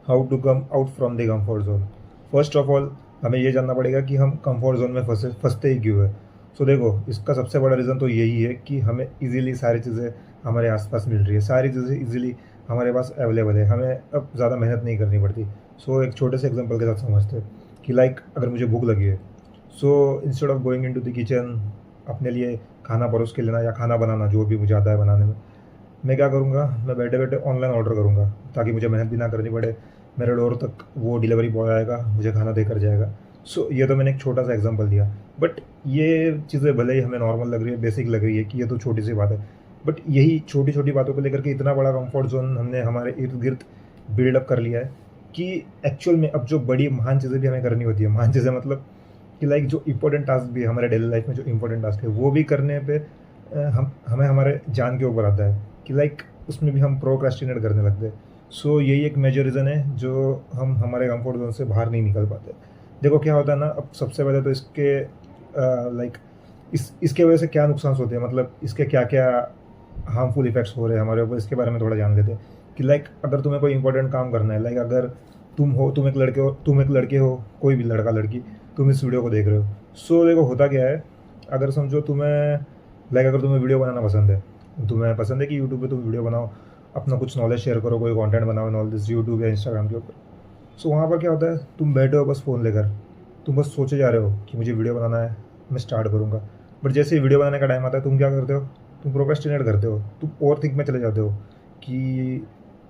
How to come out from the comfort zone. First of all हमें ये जानना पड़ेगा कि हम कंफर्ट जोन में फंसते ही क्यों है। सो देखो, इसका सबसे बड़ा रीज़न तो यही है कि हमें इजीली सारी चीज़ें हमारे आसपास मिल रही है, सारी चीज़ें इजीली हमारे पास अवेलेबल है, हमें अब ज़्यादा मेहनत नहीं करनी पड़ती। सो एक छोटे से एग्जांपल के साथ समझते हैं कि लाइक अगर मुझे भूख लगी है, so instead of going into the kitchen अपने लिए खाना परोस के लेना या खाना बनाना जो भी मुझे आता है बनाने में, मैं क्या करूँगा, मैं बैठे बैठे ऑनलाइन ऑर्डर करूँगा ताकि मुझे मेहनत भी ना करनी पड़े। मेरे डोर तक वो डिलीवरी बॉय आएगा, मुझे खाना देकर जाएगा। सो ये तो मैंने एक छोटा सा एग्जांपल दिया, बट ये चीज़ें भले ही हमें नॉर्मल लग रही है, बेसिक लग रही है कि ये तो छोटी सी बात है, बट यही छोटी छोटी बातों को लेकर के इतना बड़ा कंफर्ट जोन हमने हमारे इर्द गिर्द बिल्डअप कर लिया है कि एक्चुअल में अब जो बड़ी महान चीज़ें भी हमें करनी होती है, महान चीज़ें मतलब कि लाइक जो इंपॉर्टेंट टास्क भी है हमारे डेली लाइफ में, जो इंपॉर्टेंट टास्क है वो भी करने पे हम हमें हमारे जान के ऊपर आता है कि लाइक उसमें भी हम प्रोक्रेस्टिनेट करने लगते हैं। सो यही एक मेजर रीज़न है जो हम हमारे कंफर्ट जोन से बाहर नहीं निकल पाते। देखो क्या होता है ना, अब सबसे पहले तो इसके लाइक इसके वजह से क्या नुकसान होते हैं, मतलब इसके क्या क्या हार्मफुल इफेक्ट्स हो रहे हैं हमारे ऊपर, इसके बारे में थोड़ा जान लेते हैं कि लाइक अगर तुम्हें कोई इंपॉर्टेंट काम करना है, लाइक अगर तुम एक लड़के हो, कोई भी लड़का लड़की, तुम इस वीडियो को देख रहे हो। सो देखो होता क्या है, अगर समझो तुम्हें लाइक अगर तुम्हें वीडियो बनाना पसंद है, तुम्हें पसंद है कि यूट्यूब पे तुम वीडियो बनाओ, अपना कुछ नॉलेज शेयर करो, कोई कंटेंट बनाओ नॉलेज यूट्यूब या इंस्टाग्राम के ऊपर। सो वहाँ पर क्या होता है, तुम बैठे हो बस फ़ोन लेकर, तुम बस सोचे जा रहे हो कि मुझे वीडियो बनाना है, मैं स्टार्ट करूँगा। बट जैसे ही वीडियो बनाने का टाइम आता है, तुम क्या करते हो, तुम प्रोक्रेस्टिनेट करते हो, तुम ओवर थिंक में चले जाते हो कि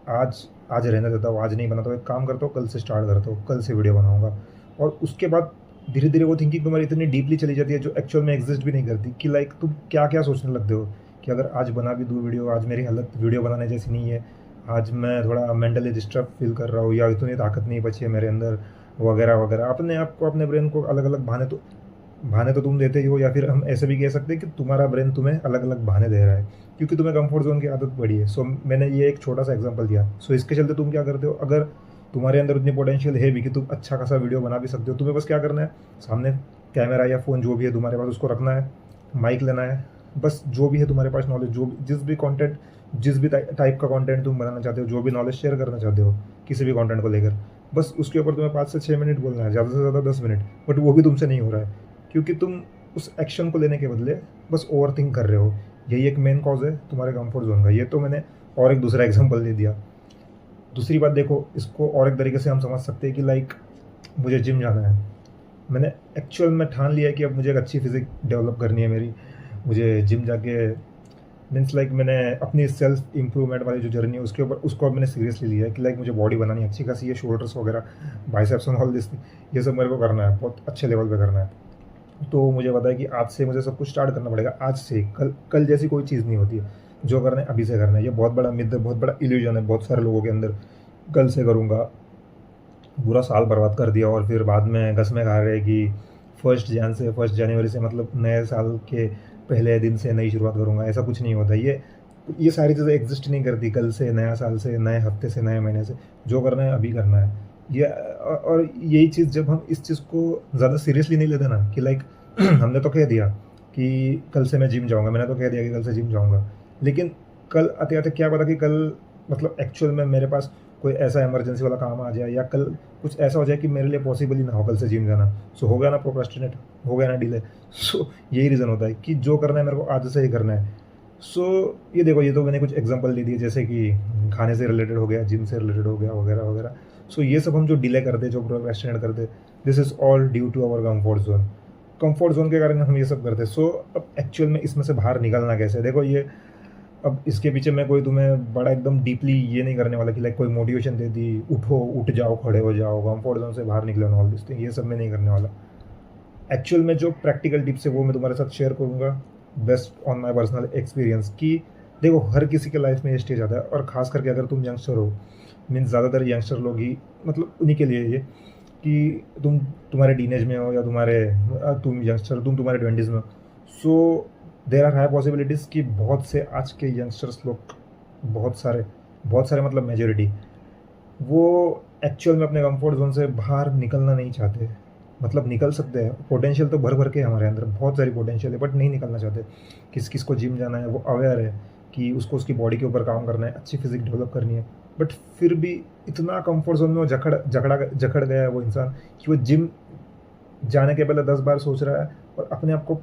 आज आज रहने देता हूँ, आज नहीं बनाता हूँ, एक काम करता हूँ कल से स्टार्ट करता हूँ, कल से वीडियो बनाऊँगा। और उसके बाद धीरे धीरे वो थिंकिंग तुम्हारी इतनी डीपली चली जाती है जो एक्चुअल में एग्जिस्ट भी नहीं करती कि लाइक तुम क्या क्या सोचने लगते हो कि अगर आज बना भी दूँ वीडियो, आज मेरी हालत वीडियो बनाने जैसी नहीं है, आज मैं थोड़ा मेंटली डिस्टर्ब फील कर रहा हूँ या इतनी ताकत नहीं बची है मेरे अंदर, वगैरह वगैरह। अपने आप को, अपने ब्रेन को अलग अलग बहाने तो तुम देते ही हो, या फिर हम ऐसे भी कह सकते हैं कि तुम्हारा ब्रेन तुम्हें अलग अलग बहाने दे रहा है क्योंकि तुम्हें कंफर्ट जोन की आदत पड़ी है। सो मैंने ये एक छोटा सा एग्जांपल दिया। सो इसके चलते तुम क्या करते हो, अगर तुम्हारे अंदर उतनी पोटेंशियल है भी कि तुम अच्छा खासा वीडियो बना भी सकते हो, तुम्हें बस क्या करना है, सामने कैमरा या फ़ोन जो भी है तुम्हारे पास उसको रखना है, माइक लेना है, बस जो भी है तुम्हारे पास नॉलेज, जो भी जिस भी कंटेंट, जिस भी टाइप का कंटेंट तुम बनाना चाहते हो, जो भी नॉलेज शेयर करना चाहते हो किसी भी कंटेंट को लेकर, बस उसके ऊपर तुम्हें 5 से 6 मिनट बोलना है, ज़्यादा से ज़्यादा 10 मिनट। बट वो भी तुमसे नहीं हो रहा है क्योंकि तुम उस एक्शन को लेने के बदले बस ओवर थिंक कर रहे हो। यही एक मेन कॉज है तुम्हारे कंफर्ट जोन का। ये तो मैंने और एक दूसरा एग्जांपल दे दिया। दूसरी बात देखो, इसको और एक तरीके से हम समझ सकते हैं कि लाइक मुझे जिम जाना है, मैंने एक्चुअल में ठान लिया है कि अब मुझे एक अच्छी फिजिक डेवलप करनी है मेरी, मुझे जिम जाके मीन्स लाइक मैंने अपनी सेल्फ इम्प्रूवमेंट वाली जो जर्नी है उसके ऊपर उसको अब मैंने सीरियसली लिया है कि लाइक मुझे बॉडी बनानी है अच्छी खासी, ये शोल्डर्स वगैरह, बाइसेप्स एंड ऑल दिस, ये सब मेरे को करना है, बहुत अच्छे लेवल पे करना है। तो मुझे पता है कि आज से मुझे सब कुछ स्टार्ट करना पड़ेगा, आज से। कल कल जैसी कोई चीज़ नहीं होती है, जो करना है अभी से करना है। ये बहुत बड़ा मिथ है, बहुत बड़ा इल्यूजन है बहुत सारे लोगों के अंदर। कल से करूँगा, पूरा साल बर्बाद कर दिया और फिर बाद में कसमें खा रहे कि 1 जनवरी से मतलब नए साल के पहले दिन से नई शुरुआत करूँगा। ऐसा कुछ नहीं होता। ये सारी चीज़ें एग्जिस्ट नहीं करती, कल से, नया साल से, नए हफ्ते से, नए महीने से। जो करना है अभी करना है। ये और यही चीज़ जब हम इस चीज़ को ज़्यादा सीरियसली नहीं लेते ना कि लाइक हमने तो कह दिया कि कल से मैं जिम जाऊँगा, मैंने तो कह दिया कि कल से जिम जाऊँगा, लेकिन कल आते-आते क्या पता कि कल मतलब एक्चुअल में मेरे पास कोई ऐसा इमरजेंसी वाला काम आ जाए या कल कुछ ऐसा हो जाए कि मेरे लिए पॉसिबल ही ना हो कल से जिम जाना। सो हो गया ना प्रोक्रेस्टिनेट, हो गया ना डिले। सो यही रीज़न होता है कि जो करना है मेरे को आज से ही करना है। सो ये देखो, ये तो मैंने कुछ एग्जांपल दे दिए जैसे कि खाने से रिलेटेड हो गया, जिम से रिलेटेड हो गया, वगैरह वगैरह। सो ये सब हम जो डिले करते, जो प्रोक्रेस्टिनेट करते, this is all due to our comfort zone. Comfort zone के कारण हम ये सब करते हैं। सो अब एक्चुअल में इसमें से बाहर निकलना कैसे, देखो ये अब इसके पीछे मैं कोई तुम्हें बड़ा एकदम डीपली ये नहीं करने वाला कि लाइक कोई मोटिवेशन दे दी, उठो, उठ जाओ, खड़े हो जाओ, कंफर्ट जोन से बाहर निकलो, ऑल दिस थिंग, ये सब मैं नहीं करने वाला। एक्चुअल में जो प्रैक्टिकल टिप्स है वो मैं तुम्हारे साथ शेयर करूँगा best on my personal experience. कि देखो हर किसी के लाइफ में ये स्टेज आता है और ख़ास करके अगर तुम यंगस्टर हो, मीन्स ज़्यादातर यंगस्टर लोग ही, मतलब उन्हीं के लिए ये कि तुम्हारे टीनेज में हो या तुम यंगस्टर, तुम्हारे 20s में हो। सो देर आर हाई पॉसिबिलिटीज़ कि बहुत से आज के यंगस्टर्स लोग, बहुत सारे मतलब मेजोरिटी, वो एक्चुअल में अपने कंफर्ट जोन से बाहर निकलना नहीं चाहते। मतलब निकल सकते हैं, पोटेंशियल तो भर भर के हमारे अंदर बहुत सारी पोटेंशियल है, बट नहीं निकलना चाहते। किस किस को जिम जाना है, वो अवेयर है कि उसको उसकी बॉडी के ऊपर काम करना है, अच्छी फिजिक डेवलप करनी है, बट फिर भी इतना कंफर्ट जोन में वो जकड़ गया है वो इंसान कि वो जिम जाने के पहले 10 बार सोच रहा है और अपने आप को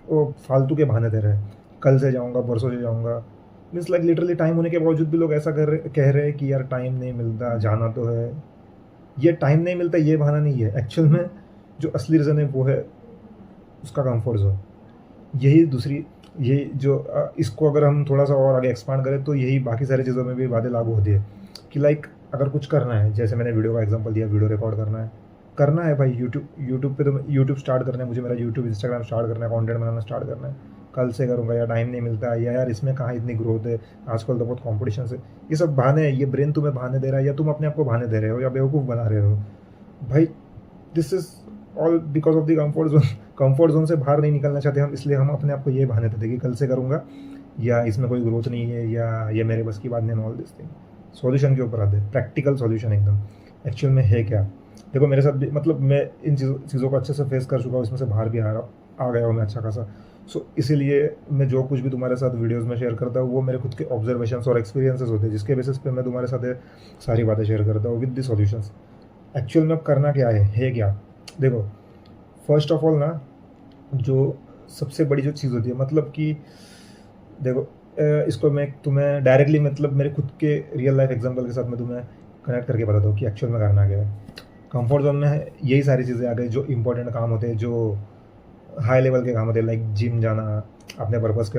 वो फालतू के बहाने दे रहा है, कल से जाऊँगा, परसों से जाऊँगा। मीन्स लाइक लिटरली टाइम होने के बावजूद भी लोग ऐसा कह रहे हैं कि यार टाइम नहीं मिलता, जाना तो है। ये टाइम नहीं मिलता ये बहाना नहीं है, एक्चुअल में जो असली रीज़न है वो है उसका कंफर्ट जोन। यही दूसरी ये जो इसको अगर हम थोड़ा सा और आगे एक्सपांड करें तो यही बाकी सारी चीज़ों में भी बातें लागू होती है कि लाइक अगर कुछ करना है, जैसे मैंने वीडियो का एग्जांपल दिया, वीडियो रिकॉर्ड करना है भाई। यूट्यूब पे तो यूट्यूब स्टार्ट करना है मुझे, मेरा यूट्यूब इंस्टाग्राम स्टार्ट करना है, कंटेंट बनाना स्टार्ट करना है, कल से करूँगा, या टाइम नहीं मिलता है, या यार इसमें कहाँ इतनी ग्रोथ है, आजकल तो बहुत कॉम्पिटिशन है। ये सब बहाने हैं, ये ब्रेन तुम्हें बहाने दे रहा है या तुम अपने आप को बहाने दे रहे हो या बेवकूफ़ बना रहे हो भाई। This is all because of the comfort zone. Comfort zone से बाहर नहीं निकलना चाहते हम, इसलिए हम अपने आप को ये बहाने देते कि कल से करूँगा, या इसमें कोई ग्रोथ नहीं है, या ये मेरे बस की बात नहीं, ऑल दिस थिंग। सॉल्यूशन के ऊपर आते हैं, प्रैक्टिकल सॉल्यूशन एकदम। एक्चुअल में है क्या? देखो मेरे साथ भी, मतलब मैं इन चीज़ों को अच्छे से फेस कर चुका हूँ, इसमें से बाहर भी आ गया हूँ मैं अच्छा खासा। सो इसीलिए मैं जो कुछ भी तुम्हारे साथ वीडियोज़ में शेयर करता हूँ वो मेरे खुद के ऑब्जर्वेशंस और एक्सपीरियंसेस होते हैं, जिसके बेसिस पे मैं तुम्हारे साथ ये सारी बातें शेयर करता हूँ विद द सॉल्यूशंस। एक्चुअल में करना क्या है क्या? देखो फर्स्ट ऑफ ऑल ना, जो सबसे बड़ी जो चीज़ होती है, मतलब कि देखो इसको मैं तुम्हें डायरेक्टली, मतलब मेरे खुद के रियल लाइफ एग्जांपल के साथ मैं तुम्हें कनेक्ट करके बताता हूँ कि एक्चुअल में करना क्या है। कंफर्ट जोन में यही सारी चीज़ें आ गई जो इंपॉर्टेंट काम होते हैं, जो हाई लेवल के काम होते हैं, लाइक जिम जाना, अपने पर्पस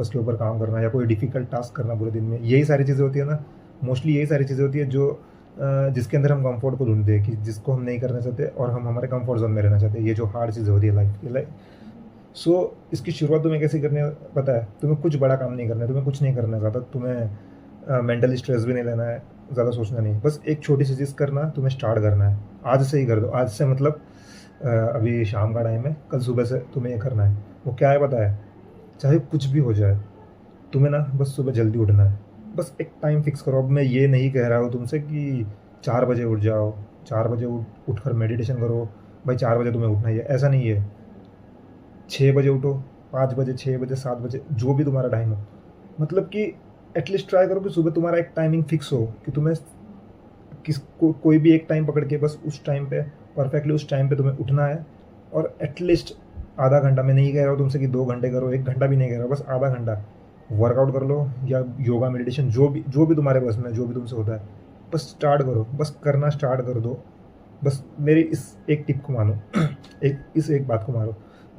के ऊपर काम करना, या कोई डिफ़िकल्ट टास्क करना पूरे दिन में। यही सारी चीज़ें होती है ना, मोस्टली यही सारी चीज़ें होती है जो जिसके अंदर हम कंफर्ट को ढूंढते हैं, कि जिसको हम नहीं करना चाहते और हम हमारे कंफर्ट जोन में रहना चाहते हैं। ये जो हार्ड चीज़ें होती है लाइफ की, सो इसकी शुरुआत तुम्हें कैसे करनी है पता है? तुम्हें कुछ बड़ा काम नहीं करना है, तुम्हें कुछ नहीं करना है ज़्यादा, तुम्हें मेंटली स्ट्रेस भी नहीं लेना है, ज़्यादा सोचना नहीं, बस एक छोटी सी चीज़ करना, तुम्हें स्टार्ट करना है। आज से ही कर दो, आज से मतलब अभी शाम का टाइम है, कल सुबह से तुम्हें ये करना है। वो क्या है पता है? चाहे कुछ भी हो जाए, तुम्हें ना बस सुबह जल्दी उठना है। बस एक टाइम फिक्स करो। अब मैं ये नहीं कह रहा हूँ तुमसे कि 4 बजे उठ जाओ, 4 बजे उठकर मेडिटेशन करो, भाई 4 बजे तुम्हें उठना ही है, ऐसा नहीं है। 6 बजे उठो, 5 बजे, 6 बजे, 7 बजे, जो भी तुम्हारा टाइम हो, मतलब कि एटलीस्ट ट्राई करो कि सुबह तुम्हारा एक टाइमिंग फिक्स हो कि तुम्हें कोई भी एक टाइम पकड़ के बस उस टाइम पे, परफेक्टली उस टाइम पे तुम्हें उठना है। और एटलीस्ट आधा घंटा, मैं नहीं कह रहा हूँ तुमसे कि 2 घंटे करो, 1 घंटा भी नहीं कह रहा हूँ, बस आधा घंटा वर्कआउट कर लो, या योगा मेडिटेशन, जो भी तुम्हारे बस में, जो भी तुमसे होता है, बस स्टार्ट करो, बस करना स्टार्ट कर दो। बस मेरी इस एक टिप को मानो, एक बात को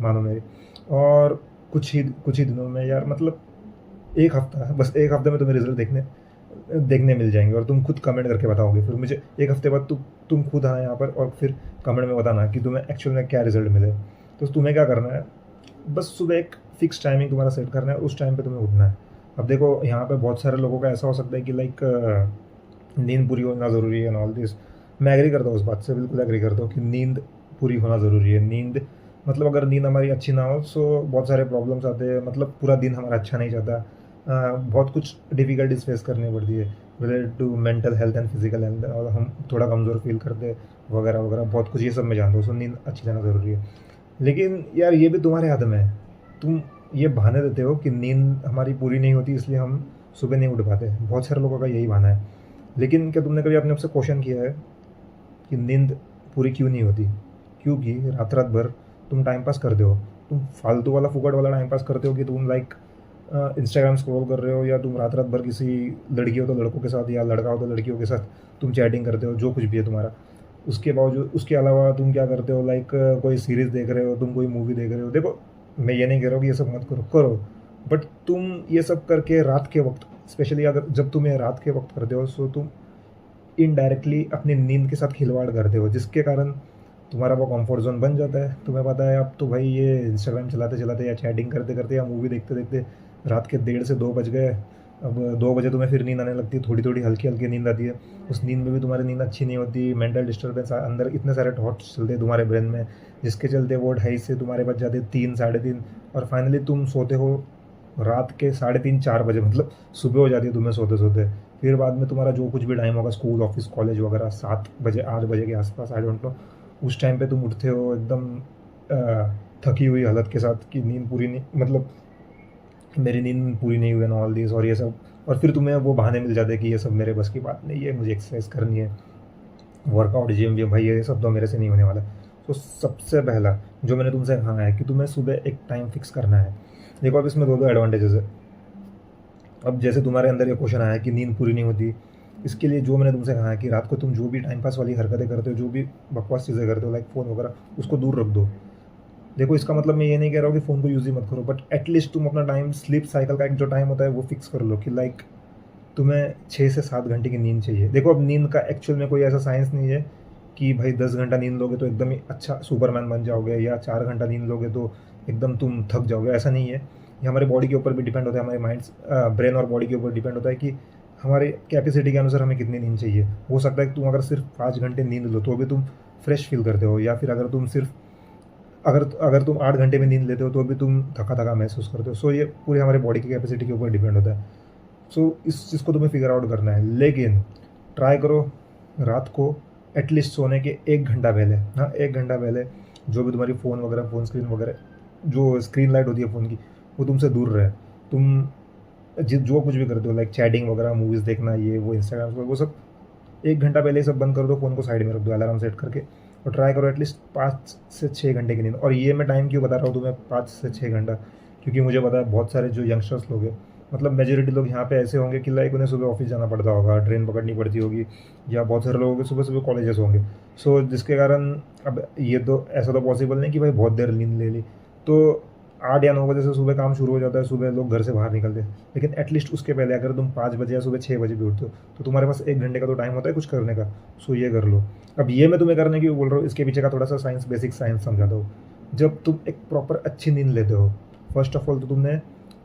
मानो मेरी। और कुछ ही दिनों में यार, मतलब एक हफ्ता, बस एक हफ्ते में तुम्हें रिजल्ट देखने मिल जाएंगे, और तुम खुद कमेंट करके बताओगे फिर मुझे एक हफ्ते बाद। तुम खुद आना यहाँ पर और फिर कमेंट में बताना कि तुम्हें एक्चुअल में क्या रिजल्ट मिले। तो तुम्हें क्या करना है, बस सुबह एक फिक्स टाइमिंग तुम्हारा सेट करना है, उस टाइम पे तुम्हें उठना है। अब देखो यहाँ पे बहुत सारे लोगों का ऐसा हो सकता है कि लाइक नींद पूरी होना ज़रूरी है एंड ऑल दिस। मैं एग्री करता हूँ उस बात से, बिल्कुल एग्री करता हूँ कि नींद पूरी होना ज़रूरी है। नींद मतलब अगर नींद हमारी अच्छी ना हो सो बहुत सारे प्रॉब्लम्स आते हैं, मतलब पूरा दिन हमारा अच्छा नहीं जाता। बहुत कुछ डिफ़िकल्टीज फेस करनी पड़ती है related to mental health and physical health, और हम थोड़ा कमज़ोर फील करते हैं वगैरह वगैरह, बहुत कुछ ये सब मैं जानता हूँ। सो नींद अच्छी जाना ज़रूरी है, लेकिन यार ये भी तुम्हारे हाथ में है। तुम ये बहाने देते हो कि नींद हमारी पूरी नहीं होती इसलिए हम सुबह नहीं उठ पाते, बहुत सारे लोगों का यही बहाना है। लेकिन क्या तुमने कभी अपने आप से क्वेश्चन किया है कि नींद पूरी क्यों नहीं होती? क्योंकि रात रात भर तुम टाइम पास करते हो, तुम फालतू वाला फुकट वाला टाइम पास करते हो कि तुम लाइक इंस्टाग्राम स्क्रॉल कर रहे हो, या तुम रात रात भर किसी लड़की हो तो लड़कों के साथ, या लड़का हो तो लड़कियों के साथ तुम चैटिंग करते हो, जो कुछ भी है तुम्हारा। उसके बावजूद, उसके अलावा तुम क्या करते हो, लाइक कोई सीरीज़ देख रहे हो, तुम कोई मूवी देख रहे हो। देखो मैं ये नहीं कह रहा हूँ कि ये सब मत करो, करो, बट तुम ये सब करके रात के वक्त, स्पेशली अगर जब तुम ये रात के वक्त करते हो, सो तुम इनडायरेक्टली अपनी नींद के साथ खिलवाड़ करते हो, जिसके कारण तुम्हारा वो कंफर्ट जोन बन जाता है। तुम्हें पता है अब तो भाई ये इंस्टाग्राम चलाते चलाते, या चैटिंग करते करते, या मूवी देखते देखते रात के 1:30 से 2 बज गए। अब 2 बजे तुम्हें फिर नींद आने लगती है, थोड़ी थोड़ी हल्की हल्की नींद आती है। उस नींद में भी तुम्हारी नींद अच्छी नहीं होती, मेंटल डिस्टर्बेंस, अंदर इतने सारे थॉट्स चलते हैं तुम्हारे ब्रेन में, जिसके चलते वो 2:30 से तुम्हारे बज जाते 3 साढ़े 3, और फाइनली तुम सोते हो रात के 3:30 4 बजे, मतलब सुबह हो जाती है तुम्हें सोते सोते। फिर बाद में तुम्हारा जो कुछ भी टाइम होगा, स्कूल ऑफिस कॉलेज वगैरह, 7 बजे 8 बजे के आसपास, आई डोंट नो, उस टाइम पे तुम उठते हो एकदम थकी हुई हालत के साथ कि नींद पूरी नहीं, मतलब मेरी नींद पूरी नहीं हुई एंड ऑल दिस, और ये सब और फिर तुम्हें वो बहाने मिल जाते हैं कि ये सब मेरे बस की बात नहीं है, मुझे एक्सरसाइज करनी है, वर्कआउट, जिम भी, भाई ये सब तो मेरे से नहीं होने वाला। तो सबसे पहला जो मैंने तुमसे कहा है कि तुम्हें सुबह एक टाइम फिक्स करना है। देखो अब इसमें दो दो एडवांटेजेस है। अब जैसे तुम्हारे अंदर ये क्वेश्चन आया कि नींद पूरी नहीं होती, इसके लिए जो मैंने तुमसे कहा है कि रात को तुम जो भी टाइम पास वाली हरकतें करते हो, जो भी बकवास चीज़ें करते हो लाइक फ़ोन वगैरह, उसको दूर रख दो। देखो इसका मतलब मैं ये नहीं कह रहा हूँ कि फ़ोन को यूज़ ही मत करो, बट एटलीस्ट तुम अपना टाइम, स्लीप साइकिल का एक जो टाइम होता है वो फिक्स कर लो कि लाइक तुम्हें 6 से 7 घंटे की नींद चाहिए। देखो अब नींद का एक्चुअल में कोई ऐसा साइंस नहीं है कि भाई 10 घंटा नींद लोगे तो एकदम ही अच्छा सुपरमैन बन जाओगे, या 4 घंटा नींद लोगे तो एकदम तुम थक जाओगे, ऐसा नहीं है। ये हमारे बॉडी के ऊपर भी डिपेंड होता है, हमारे माइंड्स, ब्रेन और बॉडी के ऊपर डिपेंड होता है कि हमारे कैपेसिटी के अनुसार हमें कितनी नींद चाहिए। हो सकता है कि तुम अगर सिर्फ 5 घंटे नींद लो तो भी तुम फ्रेश फील करते हो, या फिर अगर तुम सिर्फ अगर अगर तुम 8 घंटे में नींद लेते हो तो भी तुम थका थका महसूस करते हो। सो ये पूरे हमारे बॉडी की कैपेसिटी के ऊपर डिपेंड होता है। सो इस चीज़ को तुम्हें फिगर आउट करना है, लेकिन ट्राई करो रात को एटलीस्ट सोने के 1 घंटा पहले, हाँ 1 घंटा पहले जो भी तुम्हारी फ़ोन वगैरह, फ़ोन स्क्रीन वगैरह, जो स्क्रीन लाइट होती है फ़ोन की, वो तुमसे दूर रहे। तुम जो कुछ भी करते हो लाइक चैटिंग वगैरह, मूवीज़ देखना, ये वो इंस्टाग्राम, वो सब 1 घंटा पहले ही सब बंद कर दो, फ़ोन को साइड में रख दो अलार्म सेट करके, और ट्राई करो एटलीस्ट 5 से 6 घंटे की नींद। और ये मैं टाइम क्यों बता रहा हूँ तुम्हें 5 से 6 घंटा, क्योंकि मुझे पता है बहुत सारे जो यंगस्टर्स लोग हैं, मतलब मेजोरिटी लोग यहाँ पे ऐसे होंगे कि लाइक उन्हें सुबह ऑफिस जाना पड़ता होगा, ट्रेन पकड़नी पड़ती होगी, या बहुत सारे लोगों के सुबह सुबह कॉलेजेस होंगे। सो जिसके कारण अब ये तो ऐसा तो पॉसिबल नहीं कि भाई बहुत देर नींद ले ली, तो 8 या 9 बजे से सुबह काम शुरू हो जाता है, सुबह लोग घर से बाहर निकलते हैं। लेकिन एटलीस्ट उसके पहले अगर तुम 5 बजे या सुबह 6 बजे भी उठते हो तो तुम्हारे पास 1 घंटे का तो टाइम होता है कुछ करने का। सो ये कर लो। अब ये मैं तुम्हें करने की बोल रहा हूँ, इसके पीछे का थोड़ा सा साइंस, बेसिक साइंस समझाता हूँ। जब तुम एक प्रॉपर अच्छी नींद लेते हो, फर्स्ट ऑफ ऑल तो तुमने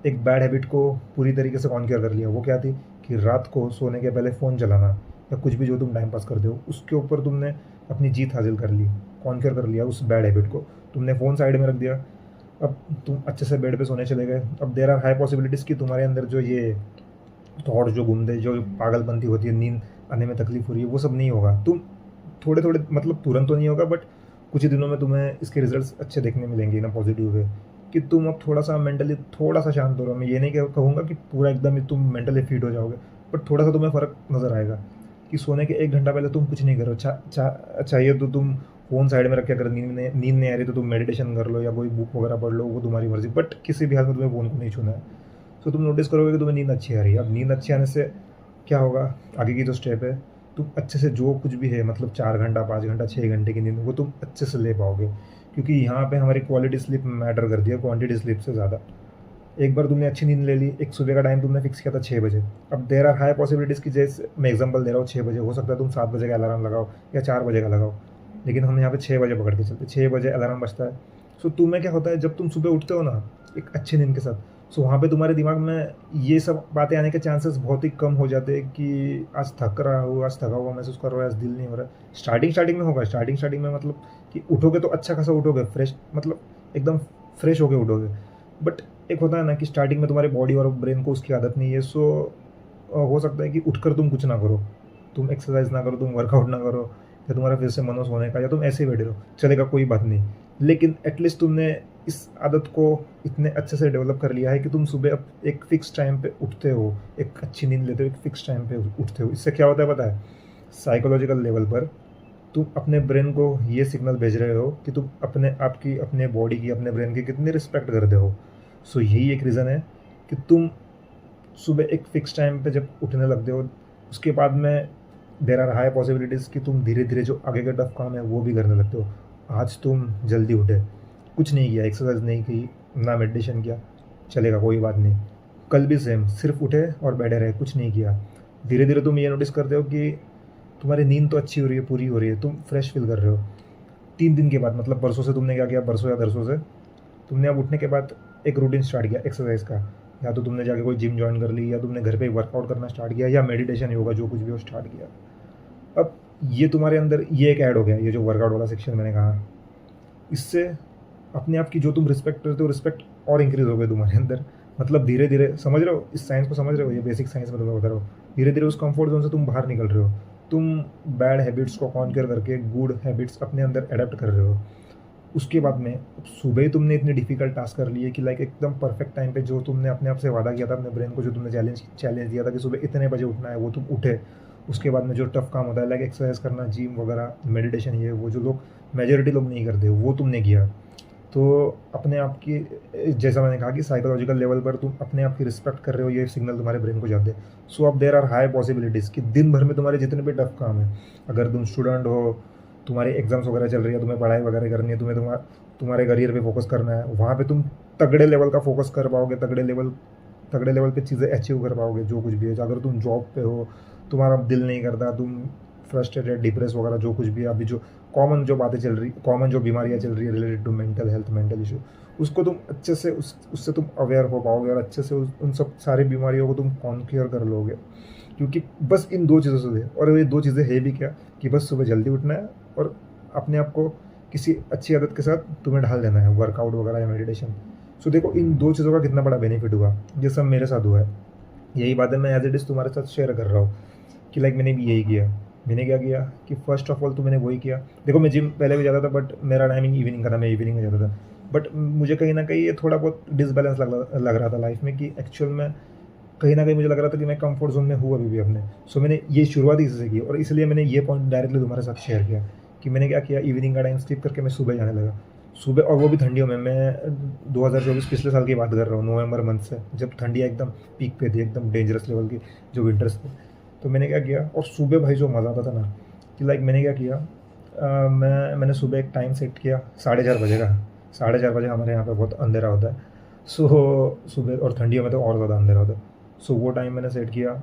एक बैड हैबिट को पूरी तरीके से कॉन्क्योर कर लिया। वो क्या थी कि रात को सोने के पहले फ़ोन चलाना या कुछ भी जो तुम टाइम पास करते हो, उसके ऊपर तुमने अपनी जीत हासिल कर ली, कॉन्क्योर कर लिया उस बैड हैबिट को। तुमने फ़ोन साइड में रख दिया, अब तुम अच्छे से बेड पे सोने चले गए। अब देयर आर हाई पॉसिबिलिटीज़ कि तुम्हारे अंदर जो ये थॉट जो घूमते, जो पागलपंती होती है, नींद आने में तकलीफ हो रही है, वो सब नहीं होगा। तुम थोड़े थोड़े, मतलब तुरंत तो नहीं होगा, बट कुछ ही दिनों में तुम्हें इसके रिजल्ट्स अच्छे देखने मिलेंगे ना, पॉजिटिव वे, कि तुम अब थोड़ा सा मेंटली थोड़ा सा शांत हो रहे हो। मैं ये नहीं कहूँगा कि पूरा एकदम ही तुम मेंटली फिट हो जाओगे, बट थोड़ा सा तुम्हें फ़र्क नज़र आएगा कि सोने के 1 घंटा पहले तुम कुछ नहीं करो। चाहिए तो तुम फ़ोन साइड में रख के, अगर नींद नहीं आ रही तो तुम मेडिटेशन कर लो या कोई बुक वगैरह पढ़ लो, वो तुम्हारी मर्ज़ी, बट किसी भी हाल में तुम्हें फ़ोन को नहीं छूना है। तो तुम नोटिस करोगे कि तुम्हें नींद अच्छी आ रही है। अब नींद अच्छी आने से क्या होगा, आगे की जो स्टेप है, तुम अच्छे से जो कुछ भी है, मतलब 4 घंटा, 5 घंटा, 6 घंटे की नींद, वो तुम अच्छे से ले पाओगे, क्योंकि यहाँ पे हमारी क्वालिटी स्लीप मैटर करती है क्वांटिटी स्लीप से ज़्यादा। एक बार तुमने अच्छी नींद ले ली, एक सुबह का टाइम तुमने फिक्स किया था 6 बजे। अब देर आर हाई पॉसिबिलिटीज़ कि जैसे मैं एग्जांपल दे रहा हूँ 6 बजे, हो सकता है तुम 7 बजे का अलार्म लगाओ या 4 बजे का लगाओ, लेकिन हम यहाँ पे 6 बजे पकड़ के चलते, 6 बजे अलार्म बजता है। सो तुम्हें क्या होता है, जब तुम सुबह उठते हो ना एक अच्छी नींद के साथ, सो वहाँ पे तुम्हारे दिमाग में ये सब बातें आने के चांसेस बहुत ही कम हो जाते हैं कि आज थक रहा हूँ, आज थका हुआ महसूस कर रहा है, आज दिल नहीं हो रहा है। स्टार्टिंग में होगा, स्टार्टिंग में मतलब कि उठोगे तो अच्छा खासा उठोगे, फ्रेश, मतलब एकदम फ्रेश होके उठोगे। बट एक होता है ना कि स्टार्टिंग में तुम्हारे बॉडी और ब्रेन को उसकी आदत नहीं है। सो हो सकता है कि उठकर तुम कुछ ना करो, तुम एक्सरसाइज ना करो, तुम वर्कआउट ना करो, या तुम्हारा फिर से मन हो सोने का, या तुम ऐसे ही बैठे रहो, चलेगा, कोई बात नहीं। लेकिन एटलीस्ट तुमने इस आदत को इतने अच्छे से डेवलप कर लिया है कि तुम सुबह अब एक फ़िक्स टाइम पे उठते हो, एक अच्छी नींद लेते हो, एक फ़िक्स टाइम पे उठते हो। इससे क्या होता है पता है, साइकोलॉजिकल लेवल पर तुम अपने ब्रेन को ये सिग्नल भेज रहे हो कि तुम अपने आप की, अपने बॉडी की, अपने ब्रेन की कितनी रिस्पेक्ट करते हो। सो यही एक रीज़न है कि तुम सुबह एक फ़िक्स टाइम पे जब उठने लगते हो, उसके बाद में देर आर हाई पॉसिबिलिटीज़ कि तुम धीरे धीरे जो आगे के टफ काम है वो भी करने लगते हो। आज तुम जल्दी उठे, कुछ नहीं किया, एक्सरसाइज नहीं की, ना मेडिटेशन किया, चलेगा, कोई बात नहीं। कल भी सेम, सिर्फ उठे और बैठे रहे, कुछ नहीं किया। धीरे धीरे तुम ये नोटिस करते हो कि तुम्हारी नींद तो अच्छी हो रही है, पूरी हो रही है, तुम फ्रेश फील कर रहे हो। 3 दिन के बाद, मतलब परसों से तुमने क्या किया, परसों या तरसों से तुमने अब उठने के बाद एक रूटीन स्टार्ट किया एक्सरसाइज का, या तो तुमने जाके कोई जिम ज्वाइन कर ली, या तुमने घर पे वर्कआउट करना स्टार्ट किया, या मेडिटेशन, योगा, जो कुछ भी हो स्टार्ट किया। अब ये तुम्हारे अंदर ये एक ऐड हो गया, ये जो वर्कआउट वाला सेक्शन मैंने कहा, इससे अपने आप की जो तुम रिस्पेक्ट करते हो, रिस्पेक्ट और इंक्रीज़ हो गई तुम्हारे अंदर। मतलब धीरे धीरे, समझ रहे हो इस साइंस को, समझ रहे हो, ये बेसिक साइंस में तुम्हें बता रहा हूँ। धीरे धीरे उस कंफर्ट जोन से तुम बाहर निकल रहे हो, तुम बैड हैबिट्स को कॉन्कर करके गुड हैबिट्स अपने अंदर एडेप्ट कर रहे हो। उसके बाद में सुबह ही तुमने इतने डिफिकल्ट टास्क कर लिए कि लाइक एकदम परफेक्ट टाइम पे जो तुमने अपने आप से वादा किया था अपने ब्रेन को, जो तुमने चैलेंज दिया था कि सुबह इतने बजे उठना है, वो तुम उठे। उसके बाद में जो टफ काम होता है लाइक एक्सरसाइज करना, जिम वगैरह, मेडिटेशन, ये वो जो लोग मेजोरिटी लोग नहीं करते वो तुमने किया। तो अपने आप की, जैसा मैंने कहा कि साइकोलॉजिकल लेवल पर तुम अपने आप की रिस्पेक्ट कर रहे हो, ये सिग्नल तुम्हारे ब्रेन को जाते हैं। सो अब देर आर हाई पॉसिबिलिटीज़ कि दिन भर में तुम्हारे जितने भी टफ काम है, अगर तुम स्टूडेंट हो, तुम्हारी एग्जाम्स वगैरह चल रही है, तुम्हें पढ़ाई वगैरह करनी है, तुम्हें तुम्हारे करियर पे फोकस करना है, वहाँ पे तुम तगड़े लेवल का फोकस कर पाओगे, तगड़े लेवल पे चीज़ें अचीव कर पाओगे, जो कुछ भी है। अगर तुम जॉब पे हो, तुम्हारा दिल नहीं करता, तुम फ्रस्ट्रेटेड, डिप्रेस वगैरह जो कुछ भी है, अभी जो कॉमन जो बातें चल रही, कॉमन जो बीमारियाँ चल रही है related to mental health, mental issue, उसको तुम अच्छे से उससे तुम अवेयर हो पाओगे, और अच्छे से उन सब सारी बीमारियों को तुम कॉन्क्योर कर लोगे। क्योंकि बस इन दो चीज़ों से, और ये दो चीज़ें है भी क्या, कि बस सुबह जल्दी उठना है और अपने आप को किसी अच्छी आदत के साथ तुम्हें ढाल देना है, वर्कआउट वगैरह या मेडिटेशन। सो देखो इन दो चीज़ों का कितना बड़ा बेनिफिट हुआ, ये सब मेरे साथ हुआ है। यही बात है मैं एज इट इज़ तुम्हारे साथ शेयर कर रहा हूँ कि लाइक मैंने भी यही किया। मैंने क्या किया कि फ़र्स्ट ऑफ ऑल तो मैंने वही किया। देखो मैं जिम पहले भी जाता था, बट मेरा टाइमिंग इवनिंग का था, मैं इवनिंग में जाता था। बट मुझे कहीं न कहीं ये थोड़ा बहुत डिसबैलेंस लग रहा था लाइफ़ में, कि एक्चुअल में कहीं न कहीं मुझे लग रहा था कि मैं कंफर्ट ज़ोन में हूँ अभी भी अपने। सो मैंने ये शुरुआत इसी से की, और इसलिए मैंने ये पॉइंट डायरेक्टली तुम्हारे साथ शेयर किया कि मैंने क्या किया, इवनिंग का टाइम स्किप करके मैं सुबह जाने लगा। सुबह, और वो भी ठंडियों में। मैं 2024 पिछले साल की बात कर रहा हूँ, नवंबर मंथ से, जब ठंडियाँ एकदम पीक पे थी, एकदम डेंजरस लेवल की, जो विंटर्स थे। तो मैंने क्या किया, और सुबह भाई जो मज़ा आता था ना, कि लाइक मैंने क्या किया, मैंने सुबह एक टाइम सेट किया 4:30 बजे का। 4:30 बजे हमारे यहाँ पे बहुत अंधेरा होता है। सो सुबह, और ठंडियों में तो और ज़्यादा अंधेरा होता है। सो वो टाइम मैंने सेट किया।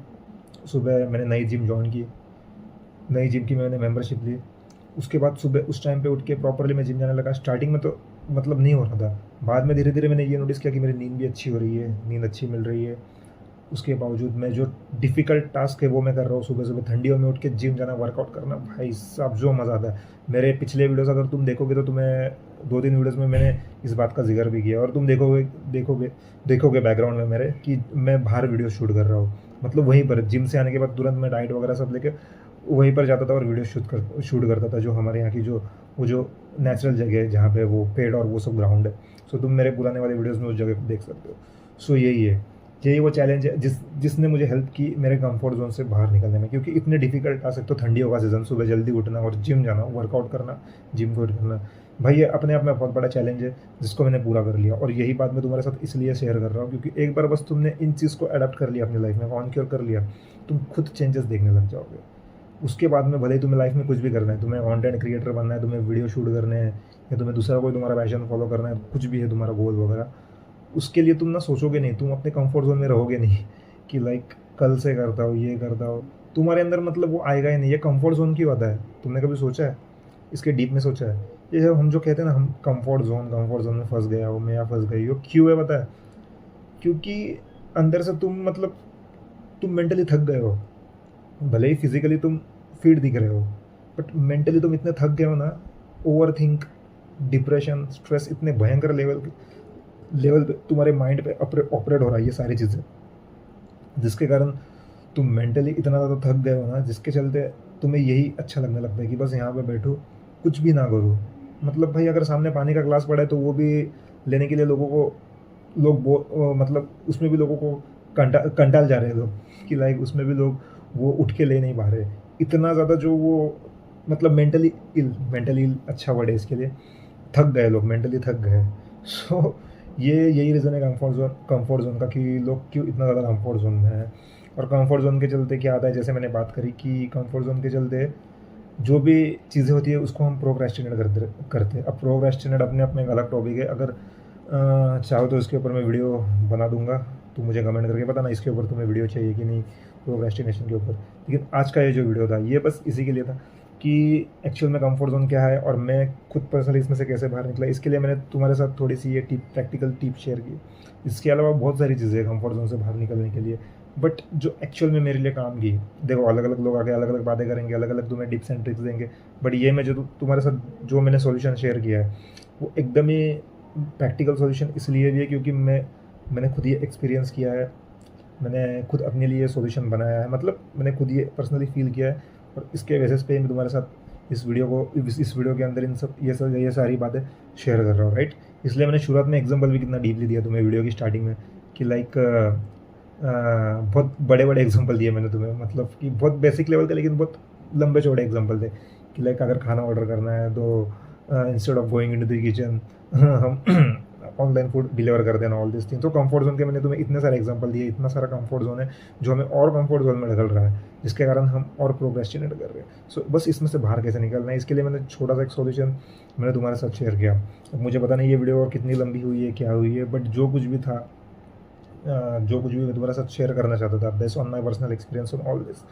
सुबह मैंने नई जिम जॉइन की, नई जिम की मैंने मेंबरशिप ली। उसके बाद सुबह उस टाइम पे उठ के प्रॉपर्ली मैं जिम जाने लगा। स्टार्टिंग में तो मतलब नहीं हो रहा था, बाद में धीरे धीरे मैंने ये नोटिस किया कि मेरी नींद भी अच्छी हो रही है, नींद अच्छी मिल रही है। उसके बावजूद मैं जो डिफ़िकल्ट टास्क है वो मैं कर रहा हूँ, सुबह-सुबह ठंडियों में उठ के जिम जाना, वर्कआउट करना, भाई साहब जो मज़ा आता है। मेरे पिछले वीडियोज़ अगर तुम देखोगे तो तुम्हें 2-3 वीडियोज़ में मैंने इस बात का ज़िक्र भी किया, और तुम देखोगे बैकग्राउंड में मेरे कि मैं बाहर वीडियो शूट कर रहा हूँ। मतलब वहीं पर जिम से आने के बाद तुरंत मैं डाइट वगैरह सब लेके वहीं पर जाता था और वीडियो शूट करता था, जो हमारे यहाँ की जो नेचुरल जगह है जहाँ पे वो पेड़ और वो सब ग्राउंड है। सो तुम मेरे पुराने वाले वीडियोज़ में उस जगह को देख सकते हो। सो यही वो चैलेंज है जिसने मुझे हेल्प की मेरे कंफर्ट ज़ोन से बाहर निकलने में। क्योंकि इतने डिफ़िकल्ट टास्क, एक तो ठंडियों का सीज़न, सुबह जल्दी उठना और जिम जाना, वर्कआउट करना, जिम को करना, भाई ये अपने आप में बहुत बड़ा चैलेंज है, जिसको मैंने पूरा कर लिया। और यही बात मैं तुम्हारे साथ इसलिए शेयर कर रहा हूँ क्योंकि एक बार बस तुमने इन चीज़ को अडॉप्ट कर लिया अपनी लाइफ में, कॉन्क्योर कर लिया, तुम खुद चेंजेस देखने लग जाओगे। उसके बाद में भले ही तुम्हें लाइफ में कुछ भी करना है, तुम्हें कंटेंट क्रिएटर बनना है, तुम्हें वीडियो शूट करने हैं, या तुम्हें दूसरा कोई तुम्हारा पैशन फॉलो करना है, कुछ भी है तुम्हारा गोल वगैरह, उसके लिए तुम ना सोचोगे नहीं, तुम अपने कंफर्ट ज़ोन में रहोगे नहीं कि लाइक कल से करता हो, ये करता हो। तुम्हारे अंदर मतलब वो आएगा ही नहीं। ये कंफर्ट ज़ोन क्यों आता है, तुमने कभी सोचा है? इसके डीप में सोचा है? ये जो हम जो कहते हैं ना, हम कंफर्ट ज़ोन में फँस गया हूँ मैं, या फँस गई हो, क्यों है पता है? क्योंकि अंदर से तुम मतलब तुम मेंटली थक गए हो। भले ही फिज़िकली तुम फिट दिख रहे हो, बट मेंटली तुम इतने थक गए हो ना, ओवरथिंक, डिप्रेशन, स्ट्रेस इतने भयंकर लेवल पे तुम्हारे माइंड पे ऑपरेट हो रहा है ये सारी चीज़ें, जिसके कारण तुम मेंटली इतना ज़्यादा थक गए हो ना, जिसके चलते तुम्हें यही अच्छा लगने लगता है कि बस यहाँ पे बैठूँ, कुछ भी ना करूँ। मतलब भाई अगर सामने पानी का ग्लास पड़ा है तो वो भी लेने के लिए मतलब उसमें भी लोगों को कंटाल जा रहे हैं लोग कि लाइक उसमें भी लोग वो उठ के ले नहीं पा रहे। इतना ज़्यादा जो वो मतलब मेंटली इल अच्छा वर्ड है इसके लिए, थक गए लोग, मेंटली थक गए। सो यही रीज़न है कंफर्ट ज़ोन का, कि लोग क्यों इतना ज़्यादा कंफर्ट ज़ोन में हैं। और कंफर्ट ज़ोन के चलते क्या आता है, जैसे मैंने बात करी कि कंफर्ट ज़ोन के चलते जो भी चीज़ें होती है उसको हम प्रोक्रेस्टिनेट करते हैं। अब प्रोक्रेस्टिनेट अपने आप में एक अलग टॉपिक है। अगर चाहो तो इसके ऊपर मैं वीडियो बना दूंगा, तो मुझे कमेंट करके बताना इसके ऊपर तुम्हें वीडियो चाहिए कि नहीं, प्रोक्रेस्टिनेशन के ऊपर। लेकिन आज का ये जो वीडियो था ये बस इसी के लिए था कि एक्चुअल में कंफर्ट जोन क्या है और मैं खुद पर्सनली इसमें से कैसे बाहर निकला। इसके लिए मैंने तुम्हारे साथ थोड़ी सी ये प्रैक्टिकल टिप शेयर की। इसके अलावा बहुत सारी चीज़ें हैं कंफर्ट जोन से बाहर निकलने के लिए, बट जो एक्चुअल में मेरे लिए काम की। देखो अलग अलग लोग आके अलग अलग बातें करेंगे, अलग अलग तुम्हें टिप्स एंड ट्रिक्स देंगे, बट ये मैं जो तुम्हारे साथ जो मैंने सॉल्यूशन शेयर किया है वो एकदम ही प्रैक्टिकल सॉल्यूशन इसलिए भी है क्योंकि मैंने खुद ये एक्सपीरियंस किया है, मैंने खुद अपने लिए सॉल्यूशन बनाया है, मतलब मैंने खुद ये पर्सनली फील किया है, और इसके बेसिस पे मैं तुम्हारे साथ इस वीडियो को इस वीडियो के अंदर ये सारी बातें शेयर कर रहा हूँ, राइट। इसलिए मैंने शुरुआत में एग्जांपल भी कितना डीपली दिया तुम्हें वीडियो की स्टार्टिंग में कि लाइक बहुत बड़े बड़े एग्जांपल दिए मैंने तुम्हें, मतलब कि बहुत बेसिक लेवल के लेकिन बहुत लंबे चौड़े एग्जांपल थे कि लाइक अगर खाना ऑर्डर करना है तो instead of going into the kitchen हम ऑनलाइन फूड डिलीवर कर देना, ऑल दिस थिंग। तो कंफर्ट जोन के मैंने तुम्हें इतने सारे एग्जांपल दिए, इतना सारा कंफर्ट जोन है जो हमें और कंफर्ट जोन में ढल रहा है, जिसके कारण हम और प्रोक्रेस्टिनेट कर रहे हैं। सो बस इसमें से बाहर कैसे निकलना है, इसके लिए मैंने छोटा सा एक सॉल्यूशन मैंने तुम्हारे साथ शेयर किया। अब मुझे पता नहीं ये वीडियो और कितनी लंबी हुई है, क्या हुई है, बट जो कुछ भी था, जो कुछ भी मैं तुम्हारे साथ शेयर करना चाहता था based on my personal experience on all this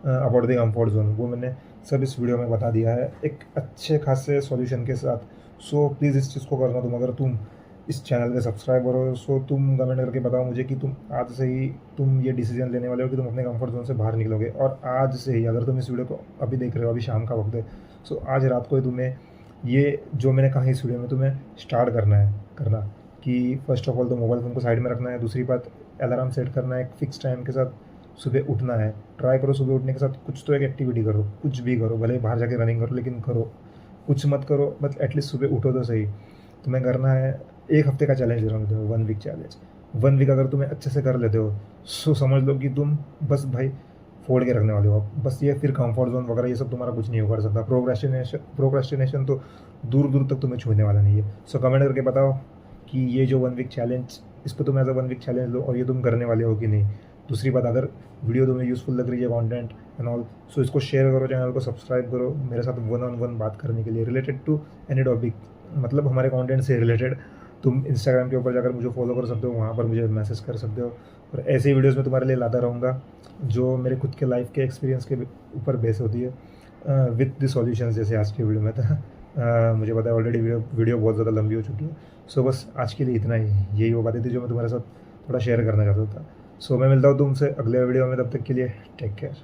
about the comfort zone, वो मैंने सब इस वीडियो में बता दिया है एक अच्छे खासे सॉल्यूशन के साथ। सो प्लीज़ इस चीज़ को करना तुम, अगर तुम इस चैनल के सब्सक्राइबर हो। सो तुम कमेंट करके बताओ मुझे कि तुम आज से ही तुम ये डिसीजन लेने वाले हो कि तुम अपने कंफर्ट जोन से बाहर निकलोगे। और आज से ही, अगर तुम इस वीडियो को अभी देख रहे हो, अभी शाम का वक्त है, सो आज रात को ही तुम्हें ये जो मैंने कहा इस वीडियो में तुम्हें स्टार्ट करना कि फर्स्ट ऑफ ऑल तो मोबाइल फ़ोन को साइड में रखना है। दूसरी बात, अलार्म सेट करना है एक फ़िक्स टाइम के साथ, सुबह उठना है। ट्राई करो सुबह उठने के साथ कुछ तो एक एक्टिविटी करो, कुछ भी करो, भले बाहर जाके रनिंग करो, लेकिन करो। कुछ मत करो, मतलब एटलीस्ट सुबह उठो तो सही। तुम्हें करना है, एक हफ्ते का चैलेंज दे रहा हूँ तुम्हें, 1 वीक चैलेंज। 1 वीक अगर तुम्हें अच्छे से कर लेते हो सो समझ लो कि तुम बस भाई फोड़ के रखने वाले हो। बस ये फिर कंफर्ट जोन वगैरह ये सब तुम्हारा कुछ नहीं कर सकता। प्रोक्रेस्टिनेशन तो दूर दूर तक तुम्हें छूने वाला नहीं है। सो कमेंट करके बताओ कि ये जो 1 वीक चैलेंज, इसको तुम एज अ 1 वीक चैलेंज लो और ये तुम करने वाले हो कि नहीं। दूसरी बात, अगर वीडियो तुम्हें यूज़फुल लग रही है, कंटेंट एंड ऑल, सो इसको शेयर करो, चैनल को सब्सक्राइब करो मेरे साथ 1-on-1 बात करने के लिए रिलेटेड टू एनी टॉपिक, मतलब हमारे कंटेंट से रिलेटेड। तुम इंस्टाग्राम के ऊपर जाकर मुझे फॉलो कर सकते हो, वहाँ पर मुझे मैसेज कर सकते हो, और ऐसे ही वीडियोज़ में तुम्हारे लिए लाता रहूँगा जो मेरे खुद के लाइफ के एक्सपीरियंस के ऊपर बेस होती है विद द सॉल्यूशंस, जैसे आज की वीडियो में था। मुझे पता है ऑलरेडी वीडियो बहुत ज़्यादा लंबी हो चुकी है। सो बस आज के लिए इतना ही, यही वो बातें थी जो मैं तुम्हारे साथ थोड़ा शेयर करना चाहता था। सो मैं मिलता हूँ तुमसे अगले वीडियो में, तब तक के लिए टेक केयर।